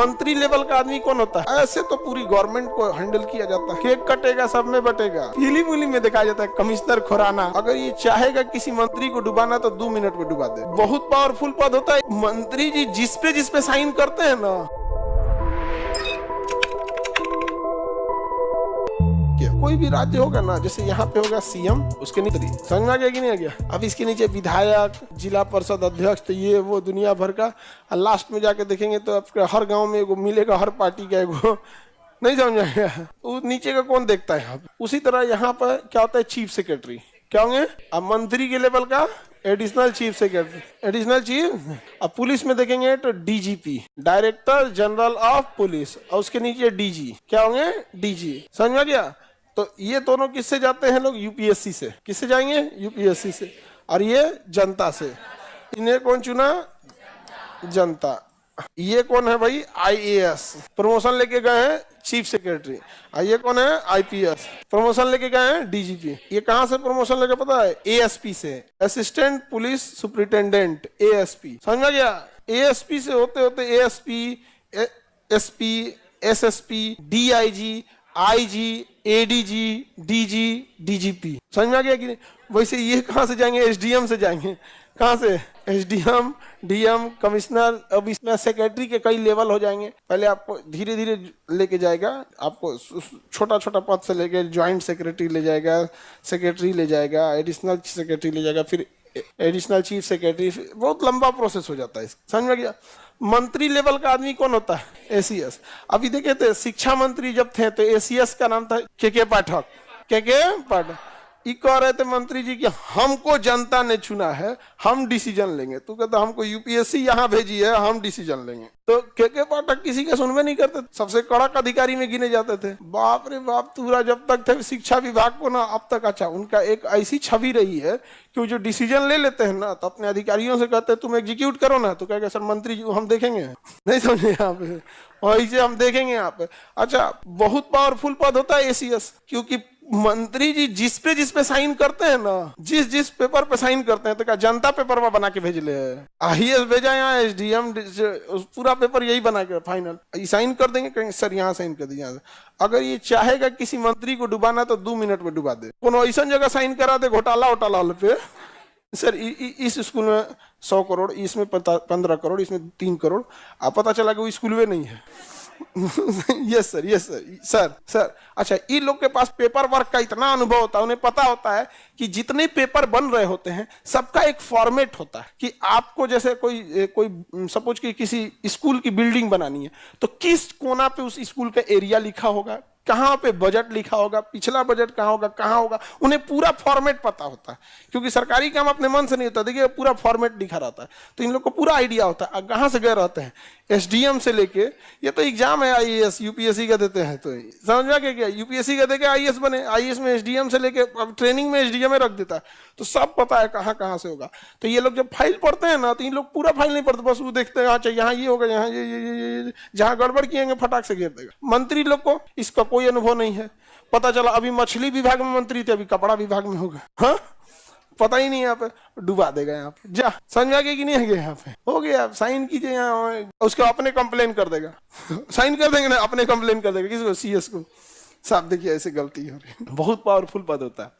मंत्री लेवल का आदमी कौन होता है? ऐसे तो पूरी गवर्नमेंट को हैंडल किया जाता है। केक कटेगा, सब में बटेगा। फिल्म में दिखाया जाता है कमिश्नर खुराना, अगर ये चाहेगा किसी मंत्री को डुबाना तो 2 मिनट में डुबा दे। बहुत पावरफुल पद होता है। मंत्री जी जिस पे साइन करते हैं ना, कोई भी राज्य होगा ना, जैसे यहाँ पे होगा सीएम, उसके नीचे समझ में आ गया कि नहीं आ गया? अब इसके नीचे विधायक, जिला परिषद अध्यक्ष, तो ये वो दुनिया भर का। लास्ट में जाके देखेंगे तो आपके हर गांव में एगो मिलेगा, हर पार्टी का एगो। नहीं समझ में आया? वो नीचे का कौन देखता है यहाँ पे? उसी तरह यहाँ पर क्या होता है, चीफ सेक्रेटरी क्या होंगे? अब मंत्री के लेवल का additional chief secretary, additional chief. अब पुलिस में देखेंगे तो DGP, director general of police, और उसके नीचे डीजी क्या होंगे? डीजी। समझ में गया? तो ये दोनों किससे जाते हैं लोग? यूपीएससी से। किससे जाएंगे? यूपीएससी से। और ये जनता से। इन्हें कौन चुना? जनता। ये कौन है भाई? आईएएस, प्रमोशन लेके गए हैं चीफ सेक्रेटरी। और ये कौन है? आईपीएस, प्रमोशन लेके गए हैं डीजीपी। ये कहां से प्रमोशन लेके पता है? एएसपी से, असिस्टेंट पुलिस सुपरिटेंडेंट, एएसपी। समझ में गया? एएसपी से होते होते ASP, SP, SSP, DIG, IG, ADG, DG, DGP. समझ में आ गया कि नहीं? वैसे ये कहां से जाएंगे? एसडीएम से जाएंगे। कहां से? SDM, DM, commissioner. अब इसमें सेक्रेटरी के कई लेवल हो जाएंगे। पहले आपको धीरे धीरे लेके जाएगा, आपको छोटा छोटा पद से लेके ज्वाइंट सेक्रेटरी ले जाएगा, सेक्रेटरी ले जाएगा, एडिशनल सेक्रेटरी ले जाएगा, फिर एडिशनल चीफ सेक्रेटरी। बहुत लंबा प्रोसेस हो जाता है। समझ में गया? मंत्री लेवल का आदमी कौन होता है? एसीएस। अभी देखे थे शिक्षा मंत्री जब थे तो एसीएस का नाम था के पाठक। के पाठक ये कह रहे थे मंत्री जी कि हमको जनता ने चुना है, हम डिसीजन लेंगे। तू कहता हमको यूपीएससी यहाँ भेजी है, हम डिसीजन लेंगे। तो के पाठक किसी का सुनवे नहीं करते, सबसे कड़क अधिकारी में गिने जाते थे। बाप रे बाप, पूरा जब तक थे शिक्षा विभाग को ना, अब तक अच्छा उनका एक ऐसी छवि रही है कि वो जो डिसीजन ले लेते हैं ना, तो अपने अधिकारियों से कहते हैं तुम एग्जीक्यूट करो ना, तो कहेगा सर मंत्री जी हम देखेंगे। नहीं समझे? यहाँ पे वैसे हम देखेंगे यहाँ पे। अच्छा, बहुत पावरफुल पद होता है एसीएस, क्योंकि मंत्री जी जिस पे साइन करते हैं ना, जिस पेपर पे साइन करते हैं, तो क्या जनता पेपर में बना के भेज ले? आईएएस भेजा यहाँ, एसडीएम, पूरा पेपर यही बना के फाइनल साइन कर देंगे। कहेंगे सर यहाँ साइन कर दीजिए। अगर ये चाहेगा किसी मंत्री को डुबाना तो 2 मिनट में डुबा दे। कोनो ऐसा जगह साइन करा दे घोटाला पे, सर इस स्कूल में 100 करोड़, इसमें 15 करोड़, इसमें 3 करोड़। आप पता चला कि वो स्कूल में नहीं है। Yes sir, yes sir, sir. अच्छा, इन लोग के पास पेपर वर्क का इतना अनुभव होता है, उन्हें पता होता है कि जितने पेपर बन रहे होते हैं सबका एक फॉर्मेट होता है कि आपको जैसे कोई सपोज कि किसी स्कूल की बिल्डिंग बनानी है, तो किस कोना पे उस स्कूल का एरिया लिखा होगा, कहाँ पे बजट लिखा होगा, पिछला बजट कहाँ होगा, उन्हें पूरा फॉर्मेट पता होता है। क्योंकि सरकारी काम अपने मन से नहीं होता, देखिए पूरा फॉर्मेट लिखा रहता है, तो इन लोग को पूरा आइडिया होता है। कहाँ से गए रहते हैं? एसडीएम से लेके, ये तो एग्जाम है आईएएस यूपीएससी का देते हैं, तो समझ में क्या यूपीएससी का देके आईएएस बने, आईएएस में एसडीएम से लेके अब ट्रेनिंग में एसडीएम में रख देता है, तो सब पता है कहाँ से होगा। तो ये लोग जब फाइल पढ़ते हैं ना, तो इन लोग पूरा फाइल नहीं पढ़ते, बस वो देखते हैं अच्छा यहाँ ये होगा, यहाँ ये जहाँ गड़बड़ किएंगे फटाक से घेर देगा। मंत्री लोग को इसका कोई अनुभव नहीं है। पता चला अभी मछली विभाग में मंत्री थे, अभी कपड़ा विभाग में होगा। हाँ, पता ही नहीं, यहाँ पे डुबा देगा। यहाँ पे जा समझ में आ गया कि नहीं आ गया? यहाँ पे हो गया, साइन कीजिए यहाँ, उसको अपने कंप्लेन कर देगा। साइन कर देंगे ना, अपने कंप्लेन कर देगा। किसको? सीएस को। साहब देखिए ऐसे गलती हो रही है। बहुत पावरफुल पद होता है।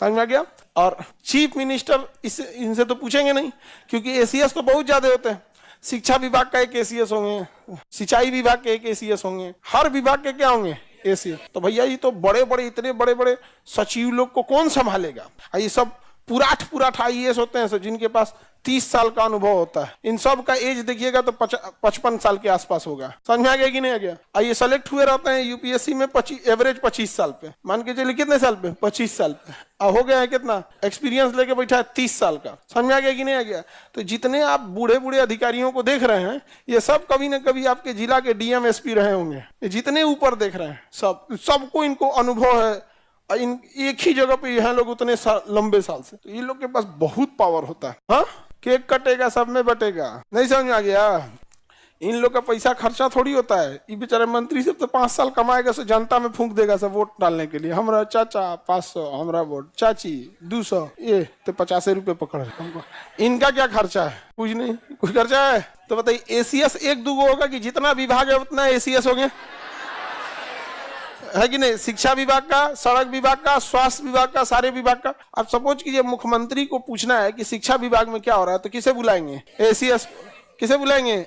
समझ में आ गया? और चीफ मिनिस्टर इनसे तो पूछेंगे नहीं, क्योंकि एसीएस तो बहुत ज्यादा होते हैं। शिक्षा विभाग का एक एसीएस होंगे, सिंचाई विभाग के एक एसीएस होंगे, हर विभाग के क्या होंगे? एसीएस। तो भैया ये तो इतने बड़े बड़े सचिव लोग को कौन संभालेगा? ये सब पुराठ आईएएस होते हैं जिनके पास 30 साल का अनुभव होता है। इन सब का एज देखिएगा तो 55 साल के आसपास होगा। समझ में आ गया कि नहीं आ गया? ये सेलेक्ट हुए रहते हैं यूपीएससी में एवरेज 25 साल पे। मान के चलिए कितने साल पे? 25 साल पे। हो गया है कितना? एक्सपीरियंस लेके बैठा है 30 साल का। समझ में आ गया कि नहीं आ गया? तो जितने आप बूढ़े अधिकारियों को देख रहे हैं, ये सब कभी ना कभी आपके जिला के डीएम एसपी रहे होंगे। जितने ऊपर देख रहे हैं सबको इनको अनुभव है। एक ही जगह पे यहाँ लोग उतने लंबे साल से, तो ये लोग के पास बहुत पावर होता है। हाँ, केक कटेगा, सब में बटेगा। नहीं समझ में आ गया? इन लोग का पैसा खर्चा थोड़ी होता है। ये बेचारे मंत्री सब तो 5 साल कमाएगा, सो जनता में फूंक देगा सब वोट डालने के लिए। हमारा चाचा 500, हमारा वोट, चाची 200, ये तो 50 रुपए पकड़ रहे हमको। इनका क्या खर्चा है? कुछ नहीं, कुछ खर्चा है तो बताइए। एसीएस 1-2 होगा कि जितना विभाग है उतना एसीएस हो गया, है कि नहीं? शिक्षा विभाग का, सड़क विभाग का, स्वास्थ्य विभाग का, सारे विभाग का। अब सपोज कीजिए मुख्यमंत्री को पूछना है कि शिक्षा विभाग में क्या हो रहा है, तो किसे बुलाएंगे? एसीएस। किसे बुलाएंगे?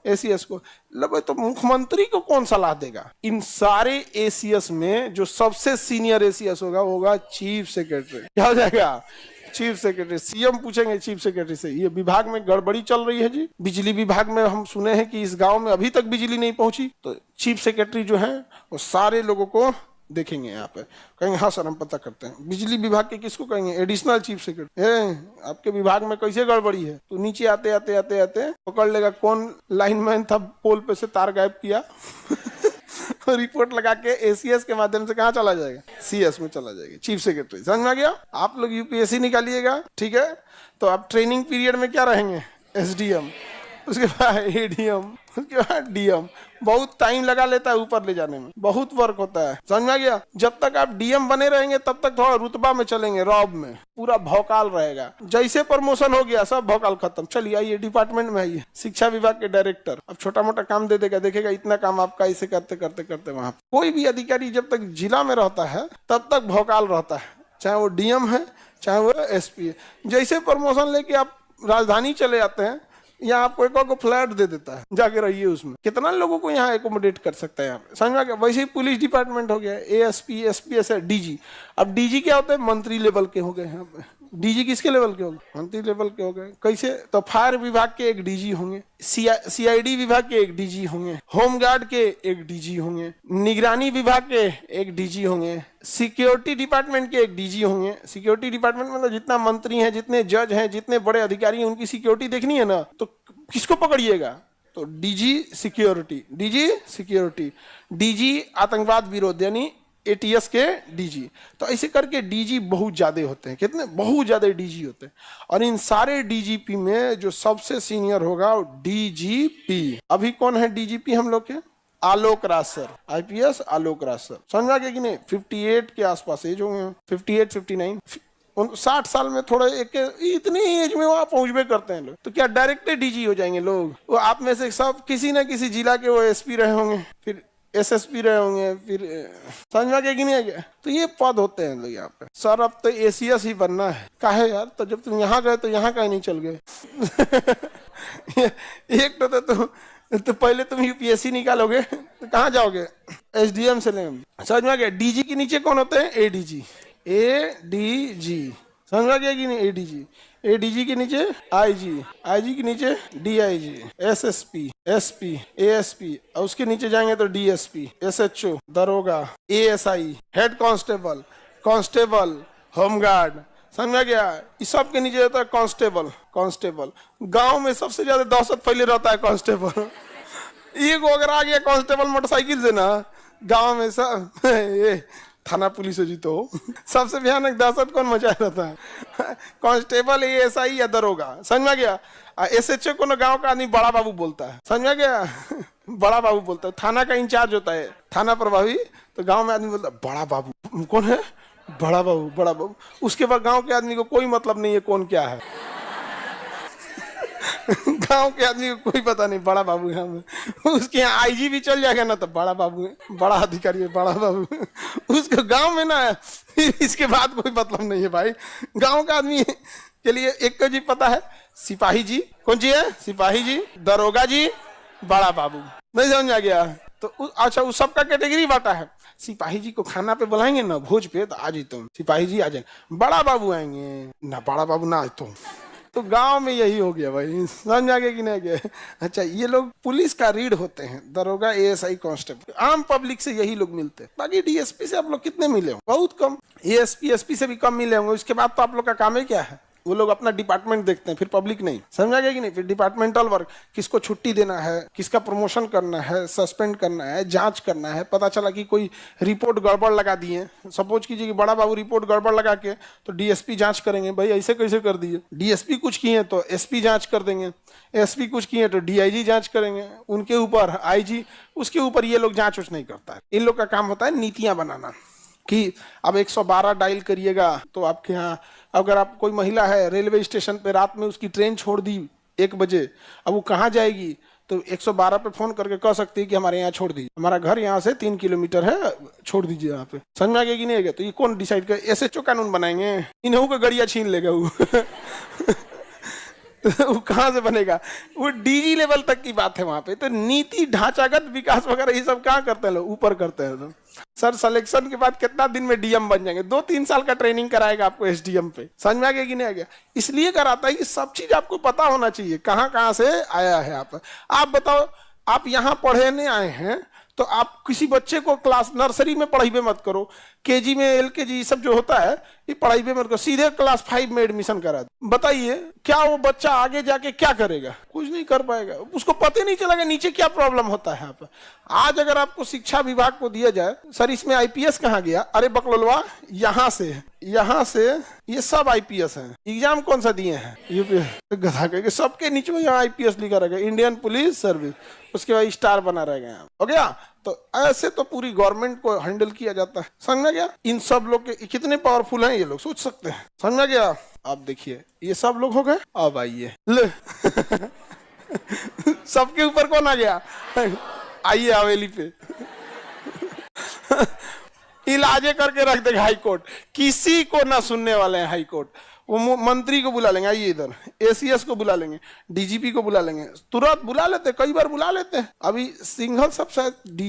एसीएस को। लो तो मुख्यमंत्री को कौन सलाह देगा? इन सारे एसीएस में जो सबसे सीनियर एसीएस होगा चीफ सेक्रेटरी। क्या हो जाएगा? Chief secretary. सीएम पूछेंगे चीफ सेक्रेटरी से, ये विभाग में गड़बड़ी चल रही है जी, बिजली विभाग में हम सुने हैं कि इस गांव में अभी तक बिजली नहीं पहुंची। तो चीफ सेक्रेटरी जो है वो सारे लोगों को देखेंगे, यहाँ पे कहेंगे हाँ सर हम पता करते हैं। बिजली विभाग के किसको कहेंगे? Additional chief secretary. आपके विभाग में कैसे गड़बड़ी है? तो नीचे आते आते आते आते पकड़ लेगा कौन लाइनमैन था पोल पे से तार गायब किया रिपोर्ट लगा के एसीएस के माध्यम से कहाँ चला जाएगा? सीएस में चला जाएगा, चीफ सेक्रेटरी। समझ में आ गया? आप लोग यूपीएससी निकालिएगा, ठीक है? तो आप ट्रेनिंग पीरियड में क्या रहेंगे? एसडीएम, उसके बाद एडीएम, उसके बाद डीएम। बहुत टाइम लगा लेता है ऊपर ले जाने में, बहुत वर्क होता है। समझ में आ गया? जब तक आप डीएम बने रहेंगे तब तक थोड़ा रुतबा में चलेंगे, रॉब में पूरा भौकाल रहेगा। जैसे प्रमोशन हो गया सब भौकाल खत्म। चलिए आइए डिपार्टमेंट में आइए, शिक्षा विभाग के डायरेक्टर। अब छोटा मोटा काम दे देगा, देखेगा इतना काम आपका, इसे करते करते करते वहां कोई भी अधिकारी जब तक जिला में रहता है तब तक भौकाल रहता है, चाहे वो डीएम है चाहे वो एसपी है। जैसे प्रमोशन लेके आप राजधानी चले जाते हैं, यहाँ आपको एक फ्लैट दे देता है, जाके रहिए उसमें। कितना लोगों को यहाँ एकोमोडेट कर सकता है यहाँ पे? समझ में आ गया? वैसे ही पुलिस डिपार्टमेंट हो गया, एएसपी, एसपीएस, डीजी। अब डीजी क्या होते हैं? मंत्री लेवल के हो गए यहाँ पे। डीजी किसके लेवल के हो गए? मंत्री लेवल के हो गए। कैसे? तो फायर विभाग के एक डीजी होंगे, सीआईडी विभाग के एक डीजी होंगे, होमगार्ड के एक डीजी होंगे, निगरानी विभाग के एक डीजी होंगे, सिक्योरिटी डिपार्टमेंट के एक डीजी होंगे। सिक्योरिटी डिपार्टमेंट मतलब जितना मंत्री हैं, जितने जज हैं, जितने बड़े अधिकारी हैं, उनकी सिक्योरिटी देखनी है ना, तो किसको पकड़िएगा? तो DG security, DG security, DG आतंकवाद विरोध यानी एटीएस के डीजी। तो ऐसे करके डीजी बहुत ज्यादा होते हैं। कितने? बहुत ज्यादा डीजी होते हैं। और इन सारे डीजीपी में जो सबसे सीनियर होगा वो डीजीपी। अभी कौन है डीजीपी हम लोग के? Alok Raj sir, IPS Alok Raj sir. समझ आ गया कि नहीं? 58 के आसपास एज होंगे, 58, 59। 60 साल में थोड़ा एक इतनी एज में वहां पहुंचबे करते हैं लोग। तो क्या डायरेक्ट डीजी हो जाएंगे लोग? वो आप में से सब किसी न किसी जिला के वो एसपी रहे होंगे, फिर एसएसपी रहे होंगे, फिर समझ में आ गया कि नहीं आ गया? तो ये पद होते हैं लोग यहाँ पे। सर अब तो एसीएस ही बनना है। काहे यार? तो जब तुम यहाँ गए तो यहाँ कहीं नहीं चल गए एक तो पहले तुम यूपीएससी निकालोगे तो कहाँ जाओगे? एसडीएम से लेंगे। समझ में आ गया? डीजी के नीचे कौन होते हैं? ADG, ADG. समझ में आ गया कि नहीं? एडीजी, एडीजी के नीचे आईजी, आईजी के नीचे डीआईजी, एसएसपी, एसपी, एएसपी, और उसके नीचे जाएंगे तो डीएसपी, एसएचओ, दरोगा, ASI, head constable, constable, home guard. समझ में गया? इस सब के नीचे रहता है कांस्टेबल। कांस्टेबल गांव में सबसे ज्यादा दहशत फैले रहता है कांस्टेबल। एक अगर आ गया कांस्टेबल मोटरसाइकिल से ना गांव में, सब थाना पुलिस हो जी तो सबसे भयानक दहशत कौन मचाया रहता है? कांस्टेबल, एएसआई या दरोगा। समझ में गया? एसएचओ को ना गांव का आदमी बड़ा बाबू बोलता है। समझ में गया? बड़ा बाबू बोलता है। थाना का इंचार्ज होता है, थाना प्रभावी, तो गांव में आदमी बोलता है बड़ा बाबू। कौन है? बड़ा बाबू, बड़ा बाबू। उसके बाद गांव के आदमी को कोई मतलब नहीं है कौन क्या है गांव के आदमी को कोई पता नहीं, बड़ा बाबू है हमें। उसके यहाँ आईजी भी चल जाएगा ना तो बड़ा बाबू है, बड़ा अधिकारी है, बड़ा बाबू। उसको गांव में ना इसके बाद कोई मतलब नहीं है भाई। गांव का आदमी के लिए एक को जी पता है, सिपाही जी। कौन जी है? सिपाही जी, दरोगा जी, बड़ा बाबू। नहीं समझ आ गया? तो अच्छा उस सबका कैटेगरी बांटा है। सिपाही जी को खाना पे बुलाएंगे ना, भोज पे, तो आज ही तुम सिपाही जी आ जाएंगे। बड़ा बाबू आएंगे ना, बड़ा बाबू ना आज तुम। तो गांव में यही हो गया भाई। समझ आ गया कि नहीं गया? अच्छा ये लोग पुलिस का रीढ़ होते हैं, दरोगा, एएसआई, कांस्टेबल। आम पब्लिक से यही लोग मिलते हैं। बाकी डीएसपी से आप लोग कितने मिले हो? बहुत कम। एएसपी, एसपी से भी कम मिले होंगे। उसके बाद तो आप लोग का काम ही क्या है? वो लोग अपना डिपार्टमेंट देखते हैं, फिर पब्लिक नहीं। समझा गया कि नहीं? फिर डिपार्टमेंटल वर्क, किसको छुट्टी देना है, किसका प्रमोशन करना है, सस्पेंड करना है, जांच करना है। पता चला कि कोई रिपोर्ट गड़बड़ लगा दिए, सपोज कीजिए कि बड़ा बाबू रिपोर्ट गड़बड़ लगा के, तो डीएसपी जांच करेंगे, भाई ऐसे कैसे कर दिए। डीएसपी कुछ किए तो एसपी जांच कर देंगे, एसपी कुछ किए तो डीआईजी जांच करेंगे, उनके ऊपर आईजी, उसके ऊपर ये लोग जांच उच नहीं करता है। इन लोग का काम होता है नीतियां बनाना कि अब 112 डायल करिएगा तो आपके यहाँ, अगर आप कोई महिला है रेलवे स्टेशन पे रात में उसकी ट्रेन छोड़ दी 1 बजे, अब वो कहाँ जाएगी तो 112 पे फोन करके कह सकती है कि हमारे यहाँ छोड़ दीजिए, हमारा घर यहाँ से 3 किलोमीटर है, छोड़ दीजिए यहाँ पे। समझ में आ गया कि नहीं आ गया? तो ये कौन डिसाइड करे? एसएचओ कानून बनाएंगे? इन्हों का गड़िया छीन लेगा वो। वो कहाँ से बनेगा? वो डीजी लेवल तक की बात है वहां पे। तो नीति ढांचागत विकास वगैरह ये सब कहाँ करते हैं लोग? ऊपर करते हैं। तो सर सिलेक्शन के बाद कितना दिन में डीएम बन जाएंगे? 2-3 साल का ट्रेनिंग कराएगा आपको एसडीएम पे। समझ में आ गया कि नहीं आ गया? इसलिए कराता है कि सब चीज आपको पता होना चाहिए, कहाँ कहाँ से आया है। आप बताओ, आप यहाँ पढ़ने आए हैं तो आप किसी बच्चे को क्लास नर्सरी में पढ़ाई मत करो, केजी में एलकेजी सब जो होता है ये पढ़ाई मत करो, सीधे क्लास 5 में एडमिशन करा दो। बताइए क्या वो बच्चा आगे जाके क्या करेगा? कुछ नहीं कर पाएगा, उसको पता नहीं चलेगा नीचे क्या प्रॉब्लम होता है। आप आज अगर आपको शिक्षा विभाग को दिया जाए, सर इसमें आईपीएस कहाँ गया? अरे बकलोलवा, यहाँ से ये सब आईपीएस है। एग्जाम कौन सा दिए हैं? यूपीएस। गधा करके सबके नीचे में यहाँ आईपीएस लिखा रहेगा, इंडियन पुलिस सर्विस, उसके बाद स्टार बना रहेगा। हो गया? तो ऐसे तो पूरी गवर्नमेंट को हैंडल किया जाता है। समझ में गया? इन सब लोग के कितने पावरफुल हैं ये लोग, सोच सकते हैं। समझ में गया? आप देखिए ये सब लोग हो गए। अब आइए ले सबके ऊपर कौन आ गया? आइए हवेली पे। इलाजे करके रख देगा हाई कोर्ट, किसी को ना सुनने वाले हैं हाई कोर्ट। वो मंत्री को बुला लेंगे, आइए इधर, एसीएस को बुला लेंगे, डीजीपी को बुला लेंगे, तुरंत बुला लेते, कई बार बुला लेते हैं। अभी सिंघल सब शायद